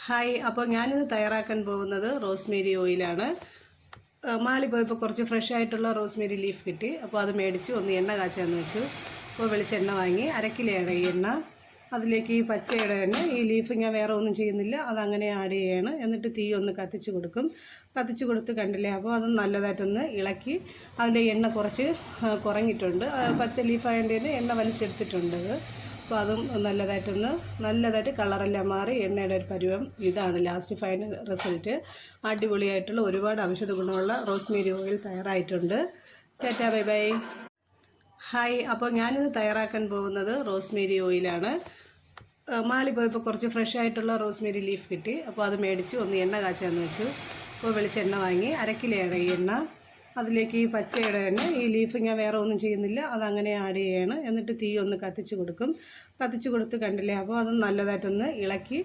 Hi, അപ്പോൾ ഞാനിന്ന് തയ്യാറാക്കാൻ പോകുന്നത് റോസ്മേരി ഓയിലാണ്. മാളി പോയപ്പോൾ കുറച്ച് ഫ്രഷ് ആയിട്ടുള്ള റോസ്മേരി ലീഫ് കിട്ടി. അപ്പോൾ അത് മേടിച്ച് ഒന്ന് എണ്ണ കാച്ചാന്ന് വെച്ചു. അപ്പോൾ വെളിച്ചെണ്ണ വാങ്ങി 1/2 കിലോയാണ് ഈ എണ്ണ. അതിലേക്ക് ഈ പച്ചയുടെ എണ്ണ, ഈ ലീഫ് ഞാൻ വേറെ ഒന്നും ചെയ്യുന്നില്ല, അതങ്ങനെ ആഡ് ചെയ്യാണ്. എന്നിട്ട് തീ ഒന്ന് കത്തിച്ച് കൊടുക്കും. കത്തിച്ച് കൊടുത്ത് കണ്ടില്ലേ, അപ്പോൾ അത് നല്ലതായിട്ടൊന്ന് ഇളക്കി. അതിൻ്റെ എണ്ണ കുറച്ച് കുറഞ്ഞിട്ടുണ്ട്. പച്ച ലീഫായതിൻ്റെ തന്നെ എണ്ണ വലിച്ചെടുത്തിട്ടുണ്ട്. അപ്പോൾ അതും നല്ലതായിട്ട് കളറെല്ലാം മാറി എണ്ണയുടെ ഒരു പരുവം ഇതാണ് ലാസ്റ്റ് ഫൈനൽ റിസൾട്ട്. അടിപൊളിയായിട്ടുള്ള ഒരുപാട് ഔഷധ ഗുണമുള്ള റോസ്മേരി ഓയിൽ തയ്യാറായിട്ടുണ്ട്. Tata, bye bye. ഹായ്, അപ്പോൾ ഞാനിന്ന് തയ്യാറാക്കാൻ പോകുന്നത് റോസ്മേരി ഓയിലാണ്. മാളി പോയപ്പോൾ കുറച്ച് ഫ്രഷ് ആയിട്ടുള്ള റോസ്മേരി ലീഫ് കിട്ടി. അപ്പോൾ അത് മേടിച്ച് ഒന്ന് എണ്ണ കാച്ചാന്ന് വെച്ചു. അപ്പോൾ വെളിച്ചെണ്ണ വാങ്ങി 1/2 കിലോയാണ് ഈ എണ്ണ. അതിലേക്ക് ഈ പച്ചയുടെ എണ്ണ, ഈ ലീഫ് ഞാൻ വേറെ ഒന്നും ചെയ്യുന്നില്ല, അതങ്ങനെ ആഡ് ചെയ്യാണ്. എന്നിട്ട് തീ ഒന്ന് കത്തിച്ച് കൊടുക്കും. കത്തിച്ച് കൊടുത്ത് കണ്ടില്ലേ, അപ്പോൾ അത് നല്ലതായിട്ടൊന്ന് ഇളക്കി.